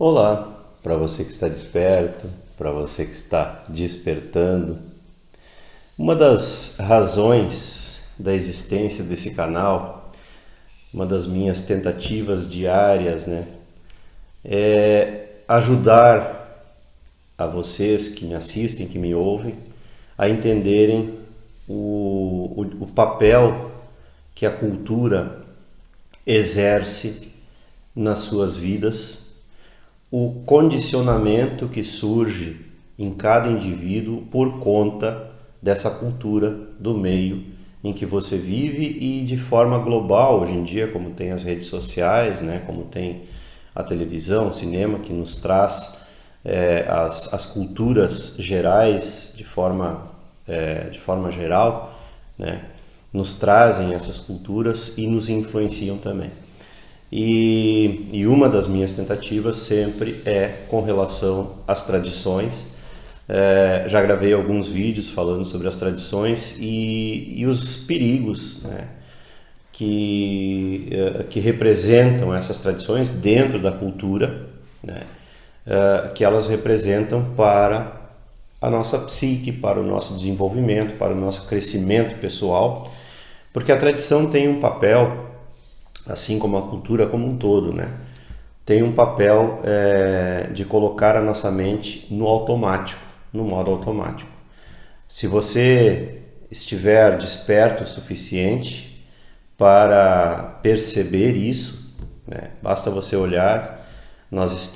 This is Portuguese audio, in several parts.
Olá, para você que está desperto, para você que está despertando. Uma das razões da existência desse canal, uma das minhas tentativas diárias, é ajudar a vocês que me assistem, que me ouvem, a entenderem o papel que a cultura exerce nas suas vidas, o condicionamento que surge em cada indivíduo por conta dessa cultura do meio em que você vive e de forma global hoje em dia, como tem as redes sociais, como tem a televisão, o cinema, que nos traz as culturas gerais de forma geral, nos trazem essas culturas e nos influenciam também. E uma das minhas tentativas sempre é com relação às tradições. Já gravei alguns vídeos falando sobre as tradições e os perigos que representam essas tradições dentro da cultura, que elas representam para a nossa psique, para o nosso desenvolvimento, para o nosso crescimento pessoal, porque a tradição tem um papel, assim como a cultura como um todo, tem um papel de colocar a nossa mente no automático, no modo automático. Se você estiver desperto o suficiente para perceber isso, basta você olhar. Nós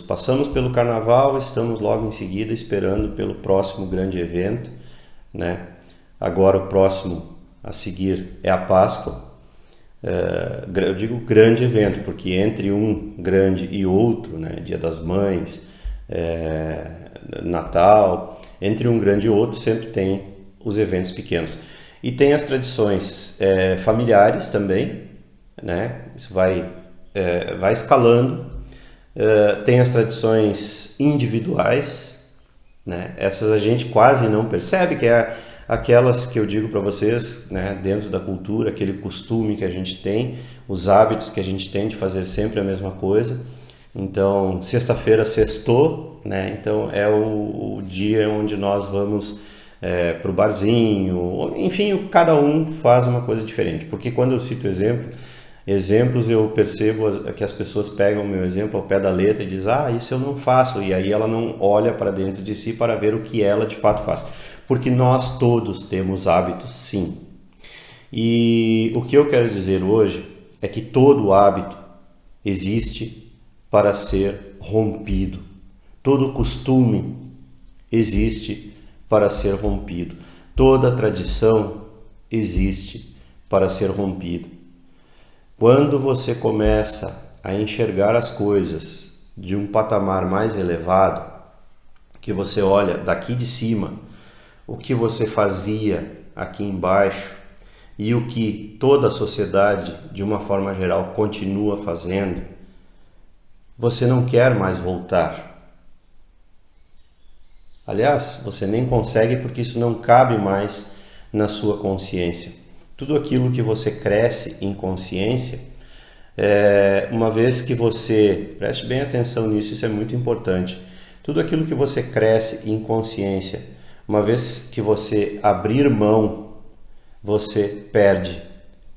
passamos pelo carnaval, estamos logo em seguida esperando pelo próximo grande evento, Agora o próximo a seguir é a Páscoa. Eu digo grande evento, porque entre um grande e outro, Dia das Mães, Natal, entre um grande e outro sempre tem os eventos pequenos. E tem as tradições familiares também, Isso vai escalando. Tem as tradições individuais, Essas a gente quase não percebe, que é aquelas que eu digo para vocês, dentro da cultura, aquele costume que a gente tem, os hábitos que a gente tem de fazer sempre a mesma coisa. Então, sexta-feira sextou, então é o dia onde nós vamos para o barzinho, enfim, cada um faz uma coisa diferente, porque quando eu cito exemplos, eu percebo que as pessoas pegam o meu exemplo ao pé da letra e dizem, isso eu não faço, e aí ela não olha para dentro de si para ver o que ela de fato faz. Porque nós todos temos hábitos, sim. E o que eu quero dizer hoje é que todo hábito existe para ser rompido. Todo costume existe para ser rompido. Toda tradição existe para ser rompido. Quando você começa a enxergar as coisas de um patamar mais elevado, que você olha daqui de cima, o que você fazia aqui embaixo e o que toda a sociedade, de uma forma geral, continua fazendo, você não quer mais voltar. Aliás, você nem consegue, porque isso não cabe mais na sua consciência. Tudo aquilo que você cresce em consciência, uma vez que você, preste bem atenção nisso, isso é muito importante. Tudo aquilo que você cresce em consciência, uma vez que você abrir mão, você perde.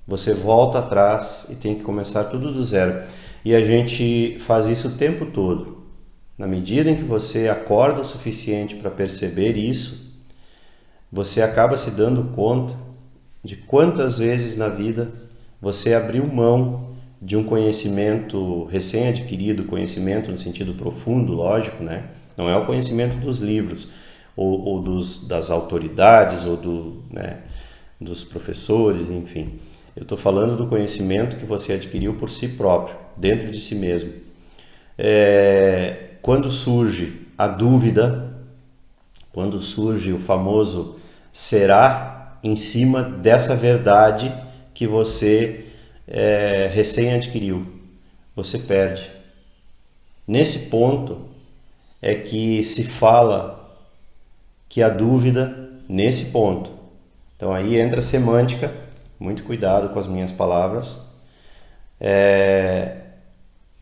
Você volta atrás e tem que começar tudo do zero. E a gente faz isso o tempo todo. Na medida em que você acorda o suficiente para perceber isso, você acaba se dando conta de quantas vezes na vida você abriu mão de um conhecimento recém-adquirido, conhecimento no sentido profundo, lógico, Não é o conhecimento dos livros, ou das autoridades, ou dos professores, enfim. Eu estou falando do conhecimento que você adquiriu por si próprio, dentro de si mesmo. Quando surge a dúvida, quando surge o famoso será, em cima dessa verdade que você recém adquiriu, você perde. Nesse ponto é que se fala que a dúvida, nesse ponto, então aí entra a semântica, muito cuidado com as minhas palavras,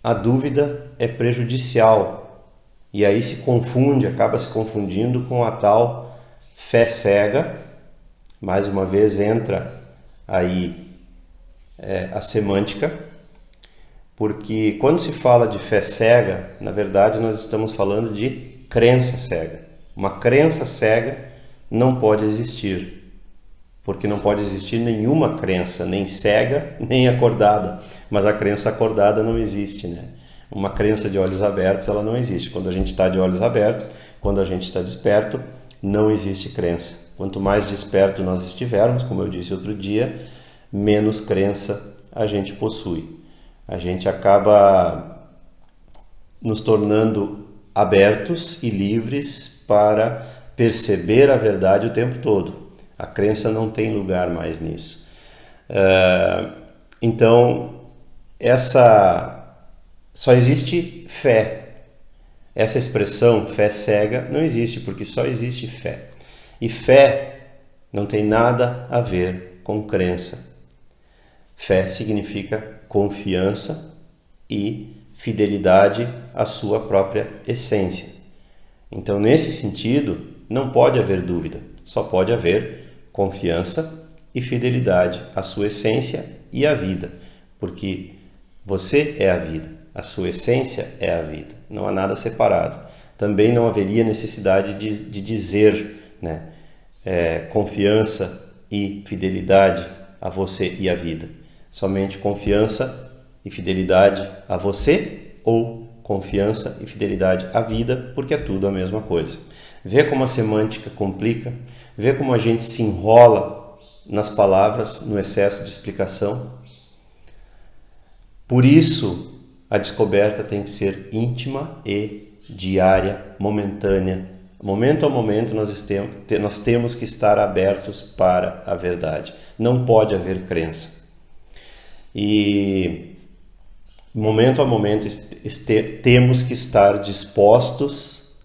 a dúvida é prejudicial e aí se confunde, acaba se confundindo com a tal fé cega. Mais uma vez entra aí a semântica, porque quando se fala de fé cega, na verdade nós estamos falando de crença cega. Uma crença cega não pode existir, porque não pode existir nenhuma crença, nem cega, nem acordada. Mas a crença acordada não existe, né? Uma crença de olhos abertos, ela não existe. Quando a gente está de olhos abertos, quando a gente está desperto, não existe crença. Quanto mais desperto nós estivermos, como eu disse outro dia, menos crença a gente possui. A gente acaba nos tornando abertos e livres para perceber a verdade o tempo todo. A crença não tem lugar mais nisso. Então, só existe fé. Essa expressão, fé cega, não existe, porque só existe fé. E fé não tem nada a ver com crença. Fé significa confiança e fidelidade à sua própria essência. Então, nesse sentido, não pode haver dúvida, só pode haver confiança e fidelidade à sua essência e à vida, porque você é a vida, a sua essência é a vida, não há nada separado. Também não haveria necessidade de dizer, né, confiança e fidelidade a você e à vida. Somente confiança e fidelidade a você ou confiança e fidelidade à vida, porque é tudo a mesma coisa. Vê como a semântica complica, vê como a gente se enrola nas palavras, no excesso de explicação. Por isso, a descoberta tem que ser íntima e diária, momentânea. Momento a momento nós temos que estar abertos para a verdade. Não pode haver crença. E momento a momento temos que estar dispostos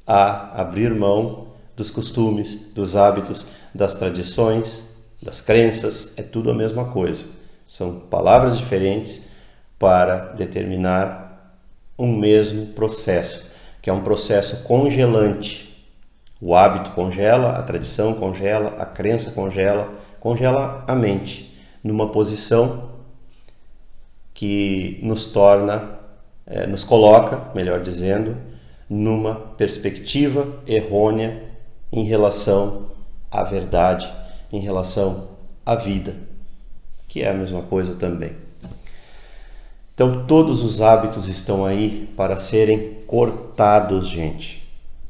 a abrir mão dos costumes, dos hábitos, das tradições, das crenças. É tudo a mesma coisa. São palavras diferentes para determinar um mesmo processo, que é um processo congelante. O hábito congela, a tradição congela, a crença congela a mente numa posição que nos coloca, melhor dizendo, numa perspectiva errônea em relação à verdade, em relação à vida, que é a mesma coisa também. Então, todos os hábitos estão aí para serem cortados, gente,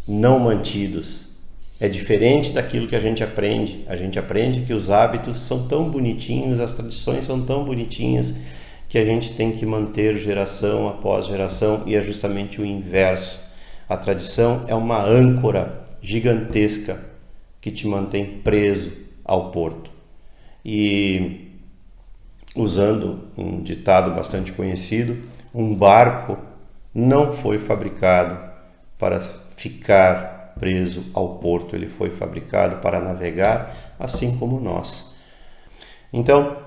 não mantidos. É diferente daquilo que a gente aprende. A gente aprende que os hábitos são tão bonitinhos, as tradições são tão bonitinhas, que a gente tem que manter geração após geração, e é justamente o inverso. A tradição é uma âncora gigantesca que te mantém preso ao porto. E, usando um ditado bastante conhecido, um barco não foi fabricado para ficar preso ao porto, ele foi fabricado para navegar, assim como nós. Então,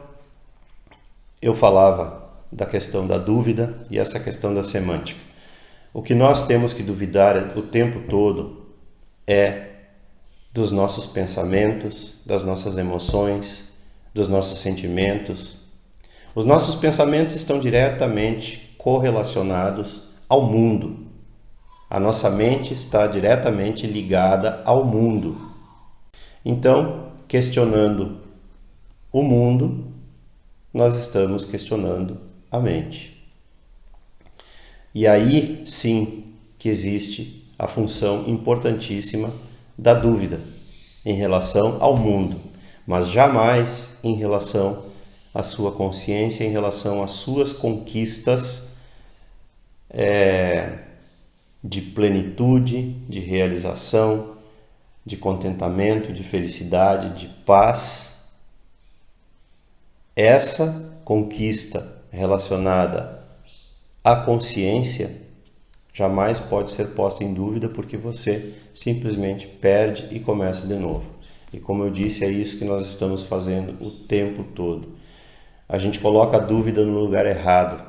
eu falava da questão da dúvida e essa questão da semântica. O que nós temos que duvidar o tempo todo é dos nossos pensamentos, das nossas emoções, dos nossos sentimentos. Os nossos pensamentos estão diretamente correlacionados ao mundo. A nossa mente está diretamente ligada ao mundo. Então, questionando o mundo, nós estamos questionando a mente. E aí sim que existe a função importantíssima da dúvida em relação ao mundo, mas jamais em relação à sua consciência, em relação às suas conquistas de plenitude, de realização, de contentamento, de felicidade, de paz. Essa conquista relacionada à consciência jamais pode ser posta em dúvida, porque você simplesmente perde e começa de novo. E como eu disse, é isso que nós estamos fazendo o tempo todo. A gente coloca a dúvida no lugar errado.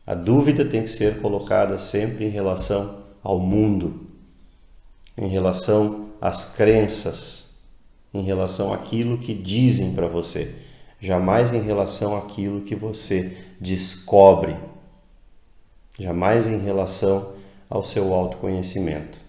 A dúvida tem que ser colocada sempre em relação ao mundo, em relação às crenças, em relação àquilo que dizem para você, jamais em relação àquilo que você descobre, jamais em relação ao seu autoconhecimento.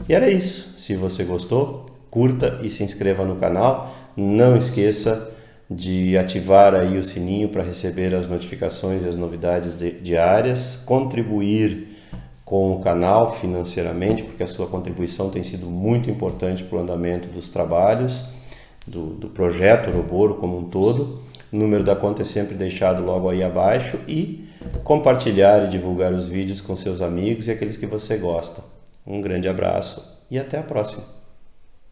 E era isso. Se você gostou, curta e se inscreva no canal. Não esqueça de ativar aí o sininho para receber as notificações e as novidades diárias, contribuir com o canal financeiramente, porque a sua contribuição tem sido muito importante para o andamento dos trabalhos, do projeto Ouroboro como um todo. O número da conta é sempre deixado logo aí abaixo e compartilhar e divulgar os vídeos com seus amigos e aqueles que você gosta. Um grande abraço e até a próxima!